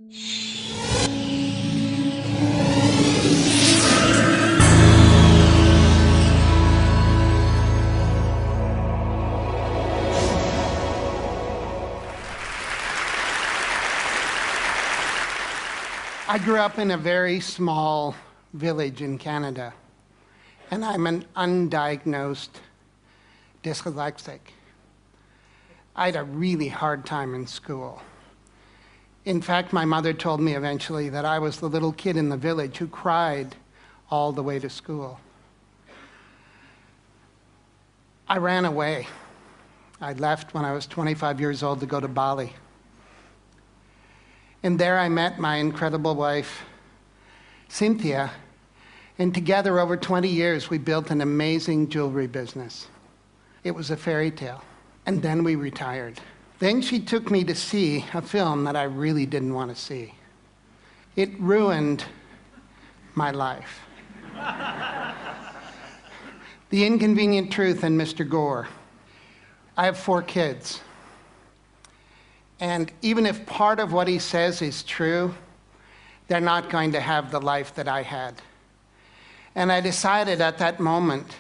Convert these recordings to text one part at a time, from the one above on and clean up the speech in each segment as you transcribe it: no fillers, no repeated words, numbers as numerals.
I grew up in a very small village in Canada, and I'm an undiagnosed dyslexic. I had a really hard time in school. In fact, my mother told me eventually that I was the little kid in the village who cried all the way to school. I ran away. I left when I was 25 years old to go to Bali. And there I met my incredible wife, Cynthia, and together over 20 years we built an amazing jewelry business. It was a fairy tale. And then we retired. Then she took me to see a film that I really didn't want to see. It ruined my life. The Inconvenient Truth and Mr. Gore. I have 4 kids. And even if part of what he says is true, they're not going to have the life that I had. And I decided at that moment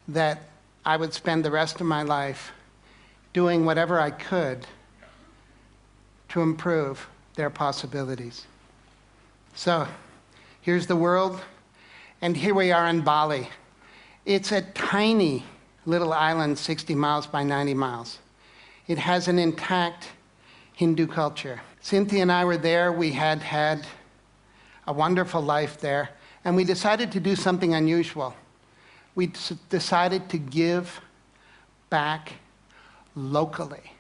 that I would spend the rest of my life doing whatever I could to improve their possibilities. So here's the world, and here we are in Bali. It's a tiny little island, 60 miles by 90 miles. It has an intact Hindu culture. Cynthia and I were there. We had had a wonderful life there, and we decided to do something unusual. We decided to give back locally.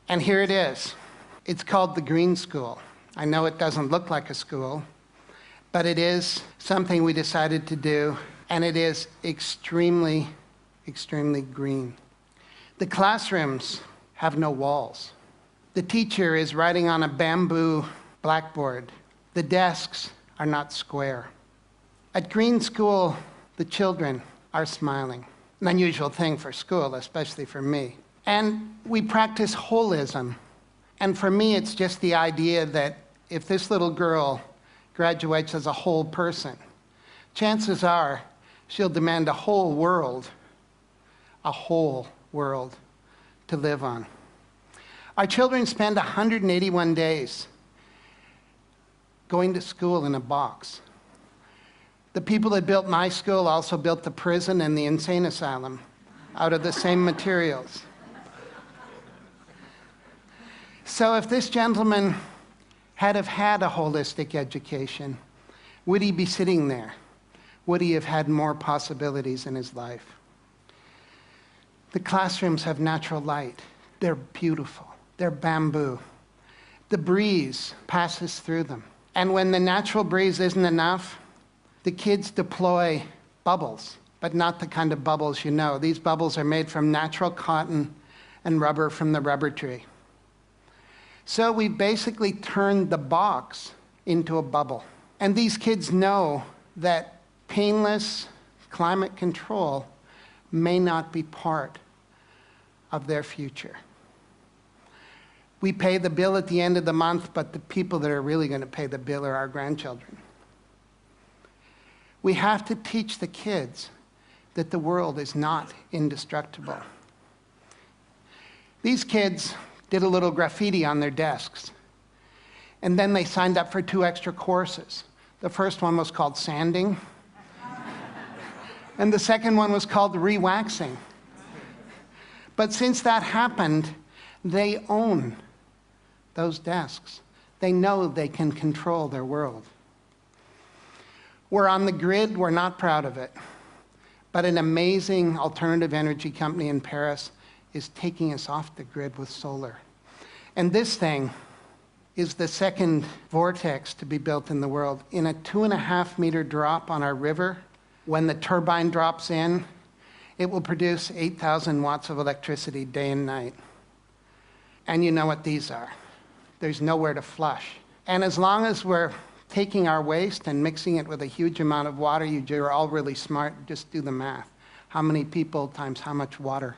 And here it is. It's called the Green School. I know it doesn't look like a school, but it is something we decided to do, and it is extremely, extremely green. The classrooms have no walls. The teacher is writing on a bamboo blackboard. The desks are not square. At Green School, the children are smiling. An unusual thing for school, especially for me. And we practice holism. And for me, it's just the idea that if this little girl graduates as a whole person, chances are she'll demand a whole world to live on. Our children spend 181 days going to school in a box. The people that built my school also built the prison and the insane asylum out of the same materials. So if this gentleman had have had a holistic education, would he be sitting there? Would he have had more possibilities in his life? The classrooms have natural light. They're beautiful. They're bamboo. The breeze passes through them. And when the natural breeze isn't enough, the kids deploy bubbles, but not the kind of bubbles you know. These bubbles are made from natural cotton and rubber from the rubber tree. So we basically turned the box into a bubble. And these kids know that painless climate control may not be part of their future. We pay the bill at the end of the month, but the people that are really going to pay the bill are our grandchildren. We have to teach the kids that the world is not indestructible. These kids did a little graffiti on their desks, and then they signed up for 2 extra courses. The first one was called sanding, and the second one was called re-waxing. But since that happened, they own those desks. They know they can control their world. We're on the grid, we're not proud of it. But an amazing alternative energy company in Paris is taking us off the grid with solar. And this thing is the second vortex to be built in the world. In a 2.5-meter drop on our river, when the turbine drops in, it will produce 8,000 watts of electricity day and night. And you know what these are. There's nowhere to flush. And as long as we're taking our waste and mixing it with a huge amount of water, you're all really smart, just do the math. How many people times how much water?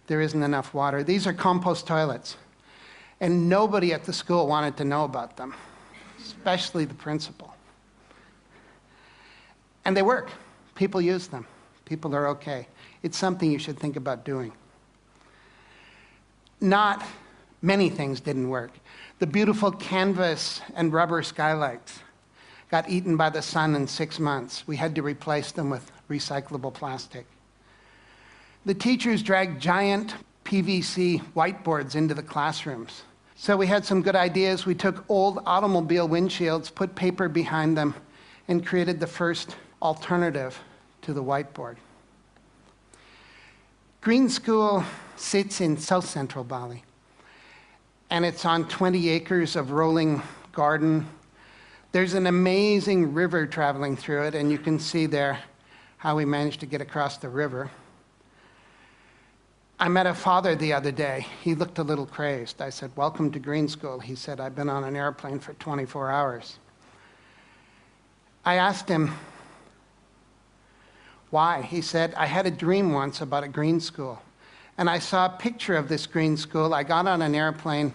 There isn't enough water. These are compost toilets. And nobody at the school wanted to know about them, especially the principal. And they work. People use them. People are okay. It's something you should think about doing. Not many things didn't work. The beautiful canvas and rubber skylights got eaten by the sun in 6 months. We had to replace them with recyclable plastic. The teachers dragged giant PVC whiteboards into the classrooms. So we had some good ideas. We took old automobile windshields, put paper behind them, and created the first alternative to the whiteboard. Green School sits in South Central Bali, and it's on 20 acres of rolling garden. There's an amazing river traveling through it, and you can see there how we managed to get across the river. I met a father the other day. He looked a little crazed. I said, "Welcome to Green School." He said, "I've been on an airplane for 24 hours. I asked him, why? He said, "I had a dream once about a green school. And I saw a picture of this green school. I got on an airplane.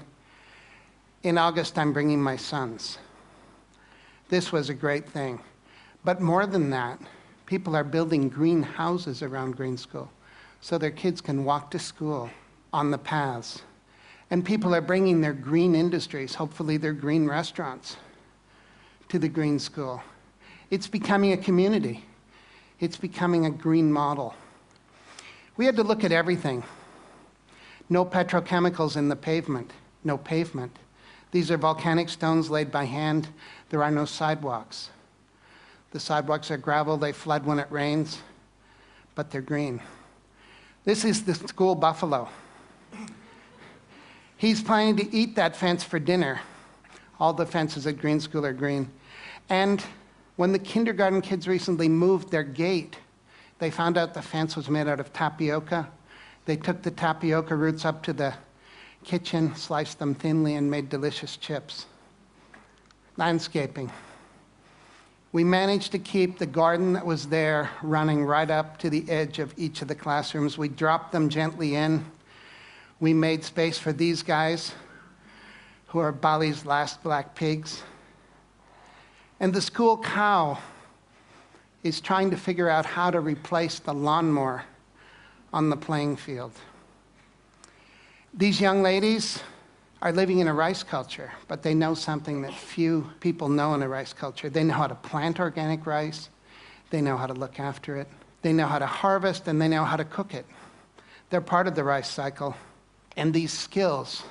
In August, I'm bringing my sons." This was a great thing. But more than that, people are building green houses around Green School so their kids can walk to school on the paths. And people are bringing their green industries, hopefully their green restaurants, to the Green School. It's becoming a community. It's becoming a green model. We had to look at everything. No petrochemicals in the pavement. No pavement. These are volcanic stones laid by hand. There are no sidewalks. The sidewalks are gravel. They flood when it rains, but they're green. This is the school buffalo. He's planning to eat that fence for dinner. All the fences at Green School are green. And when the kindergarten kids recently moved their gate, they found out the fence was made out of tapioca. They took the tapioca roots up to the kitchen, sliced them thinly, and made delicious chips. Landscaping. We managed to keep the garden that was there running right up to the edge of each of the classrooms. We dropped them gently in. We made space for these guys, who are Bali's last black pigs. And the school cow is trying to figure out how to replace the lawnmower on the playing field. These young ladies are living in a rice culture, but they know something that few people know in a rice culture. They know how to plant organic rice. They know how to look after it. They know how to harvest, and they know how to cook it. They're part of the rice cycle, and these skills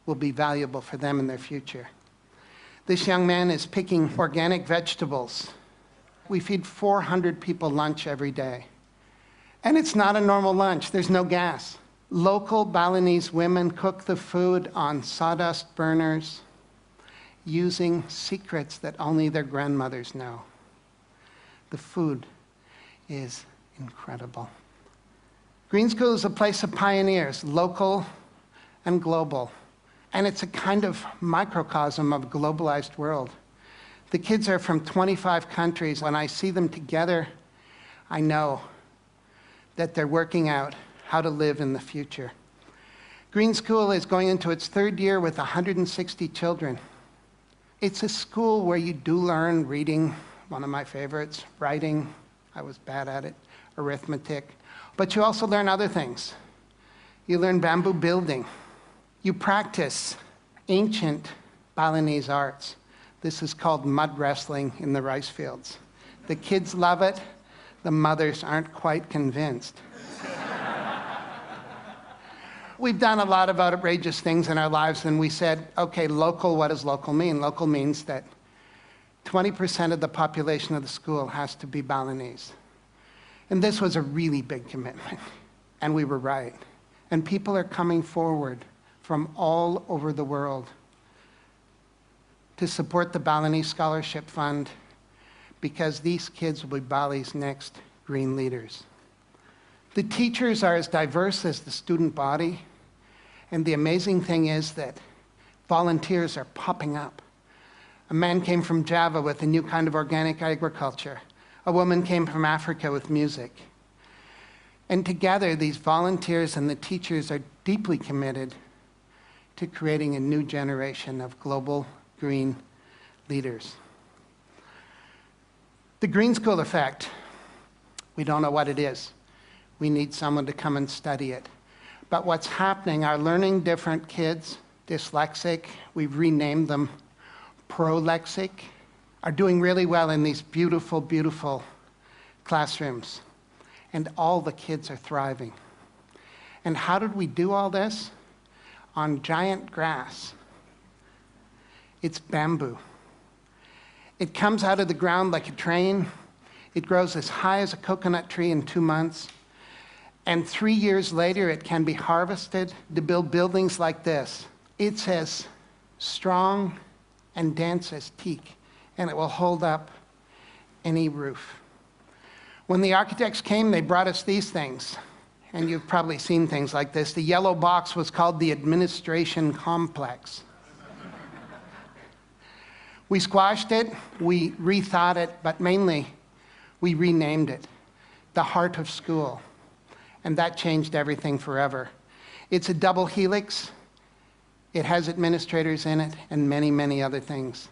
will be valuable for them in their future. This young man is picking organic vegetables. We feed 400 people lunch every day. And it's not a normal lunch. There's no gas. Local Balinese women cook the food on sawdust burners using secrets that only their grandmothers know. The food is incredible. Green School is a place of pioneers, local and global. And it's a kind of microcosm of a globalized world. The kids are from 25 countries. When I see them together, I know that they're working out how to live in the future. Green School is going into its 3rd year with 160 children. It's a school where you do learn reading, one of my favorites, writing, I was bad at it, arithmetic, but you also learn other things. You learn bamboo building. You practice ancient Balinese arts. This is called mud wrestling in the rice fields. The kids love it. The mothers aren't quite convinced. We've done a lot of outrageous things in our lives, and we said, okay, local, what does local mean? Local means that 20% of the population of the school has to be Balinese. And this was a really big commitment, and we were right. And people are coming forward from all over the world to support the Balinese Scholarship Fund, because these kids will be Bali's next green leaders. The teachers are as diverse as the student body, and the amazing thing is that volunteers are popping up. A man came from Java with a new kind of organic agriculture. A woman came from Africa with music. And together, these volunteers and the teachers are deeply committed to creating a new generation of global green leaders. The green school effect, we don't know what it is. We need someone to come and study it. But what's happening, our learning different kids, dyslexic, we've renamed them prolexic, are doing really well in these beautiful, beautiful classrooms. And all the kids are thriving. And how did we do all this? On giant grass. It's bamboo. It comes out of the ground like a train. It grows as high as a coconut tree in 2 months. And 3 years later, it can be harvested to build buildings like this. It's as strong and dense as teak, and it will hold up any roof. When the architects came, they brought us these things. And you've probably seen things like this. The yellow box was called the administration complex. We squashed it, we rethought it, but mainly we renamed it the heart of school. And that changed everything forever. It's a double helix. It has administrators in it and many, many other things.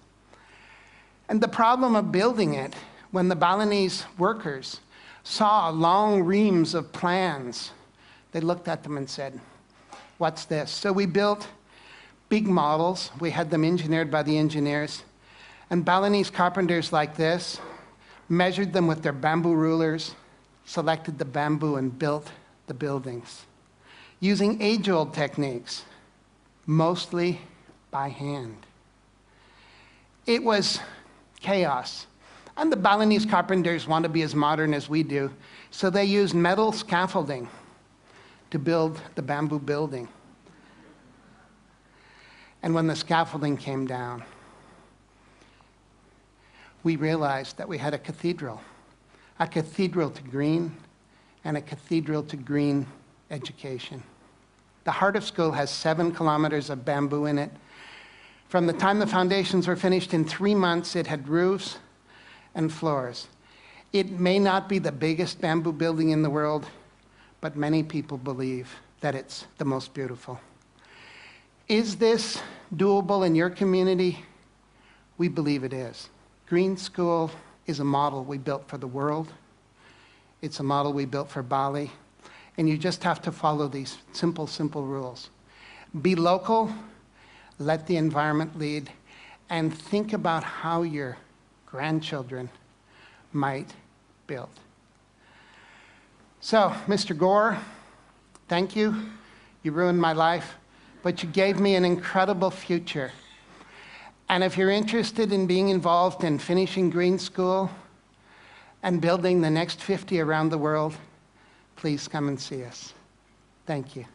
And the problem of building it, when the Balinese workers saw long reams of plans, they looked at them and said, what's this? So we built big models. We had them engineered by the engineers. And Balinese carpenters like this measured them with their bamboo rulers, selected the bamboo, and built the buildings using age-old techniques, mostly by hand. It was chaos. And the Balinese carpenters want to be as modern as we do, so they used metal scaffolding to build the bamboo building. And when the scaffolding came down, we realized that we had a cathedral to green, and a cathedral to green education. The heart of school has 7 kilometers of bamboo in it. From the time the foundations were finished, in 3 months, it had roofs and floors. It may not be the biggest bamboo building in the world, but many people believe that it's the most beautiful. Is this doable in your community? We believe it is. Green School is a model we built for the world. It's a model we built for Bali. And you just have to follow these simple, simple rules. Be local, let the environment lead, and think about how your grandchildren might build. So, Mr. Gore, thank you. You ruined my life, but you gave me an incredible future. And if you're interested in being involved in finishing Green School and building the next 50 around the world, please come and see us. Thank you.